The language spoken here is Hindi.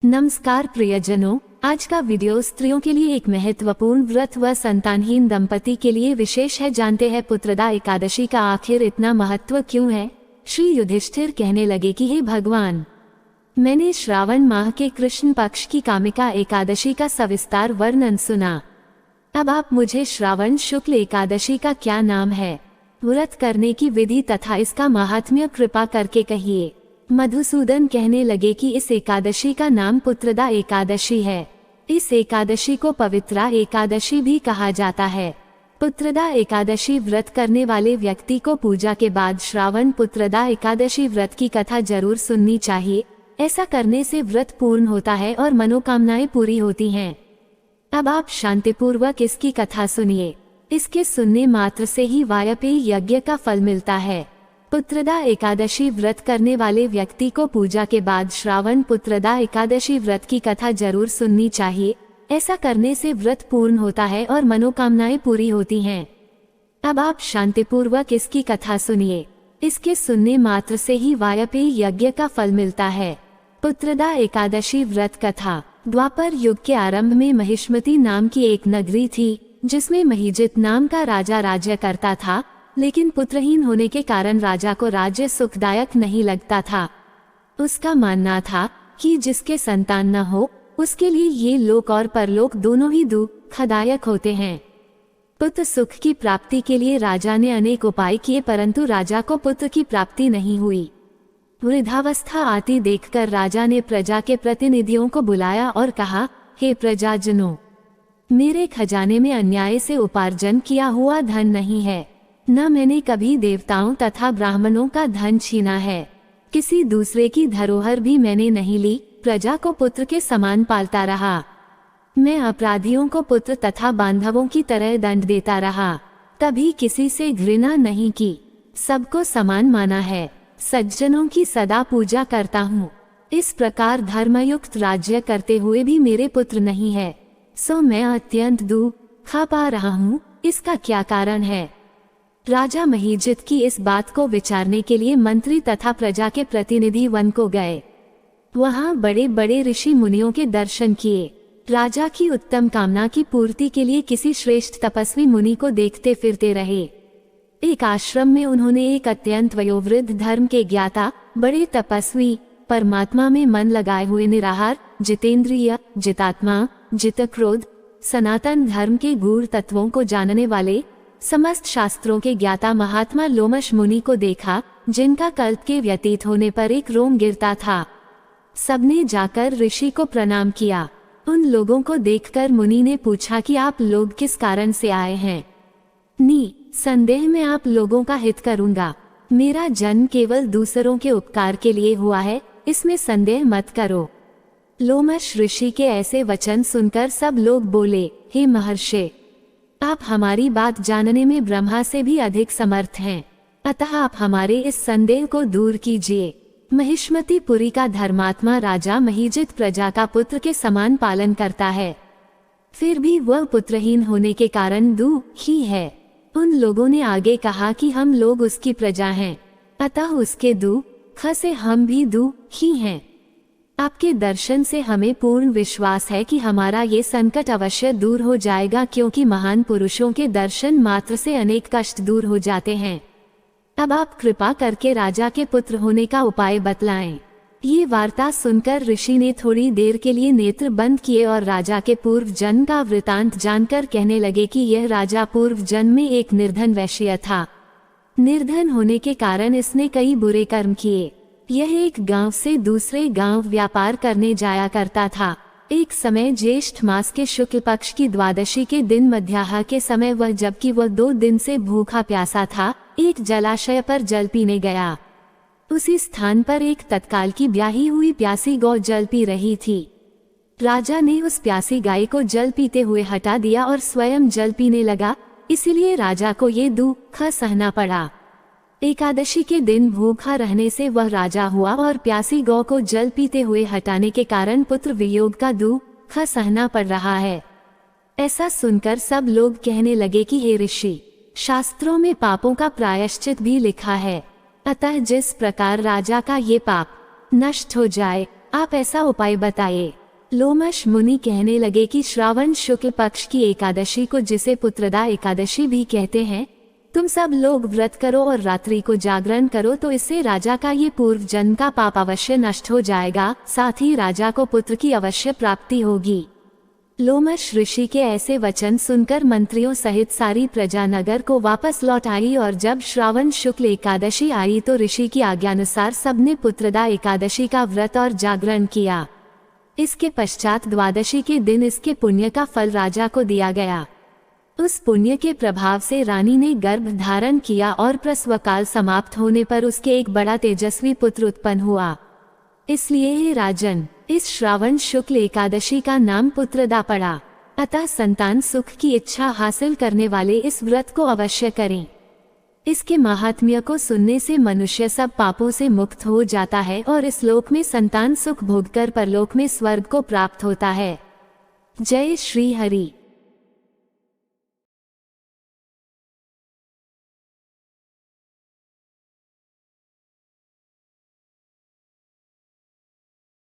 नमस्कार प्रियजनों, आज का वीडियो स्त्रियों के लिए एक महत्वपूर्ण व्रत व संतानहीन दंपति के लिए विशेष है। जानते हैं पुत्रदा एकादशी का आखिर इतना महत्व क्यों है। श्री युधिष्ठिर कहने लगे कि हे भगवान, मैंने श्रावण माह के कृष्ण पक्ष की कामिका एकादशी का सविस्तार वर्णन सुना। अब आप मुझे श्रावण शुक्ल एकादशी का क्या नाम है, व्रत करने की विधि तथा इसका महात्म्य कृपा करके कहिए। मधुसूदन कहने लगे कि इस एकादशी का नाम पुत्रदा एकादशी है। इस एकादशी को पवित्रा एकादशी भी कहा जाता है। पुत्रदा एकादशी व्रत करने वाले व्यक्ति को पूजा के बाद श्रावण पुत्रदा एकादशी व्रत की कथा जरूर सुननी चाहिए। ऐसा करने से व्रत पूर्ण होता है और मनोकामनाएं पूरी होती हैं। अब आप शांतिपूर्वक इसकी कथा सुनिए। इसके सुनने मात्र से ही वाजपेयी यज्ञ का फल मिलता है। पुत्रदा एकादशी व्रत करने वाले व्यक्ति को पूजा के बाद श्रावण पुत्रदा एकादशी व्रत की कथा जरूर सुननी चाहिए। ऐसा करने से व्रत पूर्ण होता है और मनोकामनाएं पूरी होती हैं। अब आप शांतिपूर्वक इसकी कथा सुनिए। इसके सुनने मात्र से ही वाजपेयी यज्ञ का फल मिलता है। पुत्रदा एकादशी व्रत कथा। द्वापर युग के आरंभ में महिष्मती नाम की एक नगरी थी, जिसमें महीजित नाम का राजा राज्य करता था। लेकिन पुत्रहीन होने के कारण राजा को राज्य सुखदायक नहीं लगता था। उसका मानना था कि जिसके संतान न हो उसके लिए ये लोक और परलोक दोनों ही दुखदायक होते हैं। पुत्र सुख की प्राप्ति के लिए राजा ने अनेक उपाय किए, परंतु राजा को पुत्र की प्राप्ति नहीं हुई। वृद्धावस्था आती देखकर राजा ने प्रजा के प्रतिनिधियों को बुलाया और कहा, हे प्रजाजनों, मेरे खजाने में अन्याय से उपार्जन किया हुआ धन नहीं है, न मैंने कभी देवताओं तथा ब्राह्मणों का धन छीना है। किसी दूसरे की धरोहर भी मैंने नहीं ली। प्रजा को पुत्र के समान पालता रहा। मैं अपराधियों को पुत्र तथा बांधवों की तरह दंड देता रहा। कभी किसी से घृणा नहीं की, सबको समान माना है। सज्जनों की सदा पूजा करता हूँ। इस प्रकार धर्मयुक्त राज्य करते हुए भी मेरे पुत्र नहीं है, सो मैं अत्यंत दुख पा रहा हूँ। इसका क्या कारण है? राजा महीजित की इस बात को विचारने के लिए मंत्री तथा प्रजा के प्रतिनिधि वन को गए। वहां बड़े बड़े ऋषि मुनियों के दर्शन किए। राजा की उत्तम कामना की पूर्ति के लिए किसी श्रेष्ठ तपस्वी मुनि को देखते फिरते रहे। एक आश्रम में उन्होंने एक अत्यंत वयोवृद्ध धर्म के ज्ञाता, बड़े तपस्वी, परमात्मा में मन लगाए हुए निराहार, जितेंद्रिय, जितात्मा, जितक्रोध, सनातन धर्म के गूढ़ तत्वों को जानने वाले, समस्त शास्त्रों के ज्ञाता महात्मा लोमश मुनि को देखा, जिनका कल्प के व्यतीत होने पर एक रोम गिरता था। सबने जाकर ऋषि को प्रणाम किया। उन लोगों को देखकर मुनि ने पूछा कि आप लोग किस कारण से आए हैं। संदेह में आप लोगों का हित करूंगा। मेरा जन्म केवल दूसरों के उपकार के लिए हुआ है, इसमें संदेह मत करो। लोमश ऋषि के ऐसे वचन सुनकर सब लोग बोले, हे महर्षि, आप हमारी बात जानने में ब्रह्मा से भी अधिक समर्थ हैं, अतः आप हमारे इस संदेह को दूर कीजिए। महिष्मतीपुरी का धर्मात्मा राजा महीजित प्रजा का पुत्र के समान पालन करता है, फिर भी वह पुत्रहीन होने के कारण दुखी है। उन लोगों ने आगे कहा कि हम लोग उसकी प्रजा हैं, अतः उसके दुख से हम भी दुखी हैं। आपके दर्शन से हमें पूर्ण विश्वास है कि हमारा ये संकट अवश्य दूर हो जाएगा, क्योंकि महान पुरुषों के दर्शन मात्र से अनेक कष्ट दूर हो जाते हैं। अब आप कृपा करके राजा के पुत्र होने का उपाय बतलाएं। ये वार्ता सुनकर ऋषि ने थोड़ी देर के लिए नेत्र बंद किए और राजा के पूर्व जन्म का वृतांत जानकर कहने लगे कि यह राजा पूर्व जन्म में एक निर्धन वैश्य था। निर्धन होने के कारण इसने कई बुरे कर्म किए। यह एक गांव से दूसरे गांव व्यापार करने जाया करता था। एक समय ज्येष्ठ मास के शुक्ल पक्ष की द्वादशी के दिन मध्याह्न के समय जबकि वह 2 दिन से भूखा प्यासा था, एक जलाशय पर जल पीने गया। उसी स्थान पर एक तत्काल की ब्याही हुई प्यासी गौ जल पी रही थी। राजा ने उस प्यासी गाय को जल पीते हुए हटा दिया और स्वयं जल पीने लगा, इसीलिए राजा को ये दुख सहना पड़ा। एकादशी के दिन भूखा रहने से वह राजा हुआ और प्यासी गौ को जल पीते हुए हटाने के कारण पुत्र वियोग का दुख सहना पड़ रहा है। ऐसा सुनकर सब लोग कहने लगे कि हे ऋषि, शास्त्रों में पापों का प्रायश्चित भी लिखा है, अतः जिस प्रकार राजा का ये पाप नष्ट हो जाए, आप ऐसा उपाय बताइए। लोमश मुनि कहने लगे कि श्रावण शुक्ल पक्ष की एकादशी को, जिसे पुत्रदा एकादशी भी कहते हैं, तुम सब लोग व्रत करो और रात्रि को जागरण करो, तो इससे राजा का ये पूर्व जन्म का पाप अवश्य नष्ट हो जाएगा, साथ ही राजा को पुत्र की अवश्य प्राप्ति होगी। लोमश ऋषि के ऐसे वचन सुनकर मंत्रियों सहित सारी प्रजा नगर को वापस लौट आई, और जब श्रावण शुक्ल एकादशी आई तो ऋषि की आज्ञानुसार सबने पुत्रदा एकादशी का व्रत और जागरण किया। इसके पश्चात द्वादशी के दिन इसके पुण्य का फल राजा को दिया गया। उस पुण्य के प्रभाव से रानी ने गर्भ धारण किया और प्रसव काल समाप्त होने पर उसके एक बड़ा तेजस्वी पुत्र उत्पन्न हुआ। इसलिए हे राजन, इस श्रावण शुक्ल एकादशी का नाम पुत्रदा पड़ा। अतः संतान सुख की इच्छा हासिल करने वाले इस व्रत को अवश्य करें। इसके महात्म्य को सुनने से मनुष्य सब पापों से मुक्त हो जाता है और इस लोक में संतान सुख भोगकर परलोक में स्वर्ग को प्राप्त होता है। जय श्री हरि।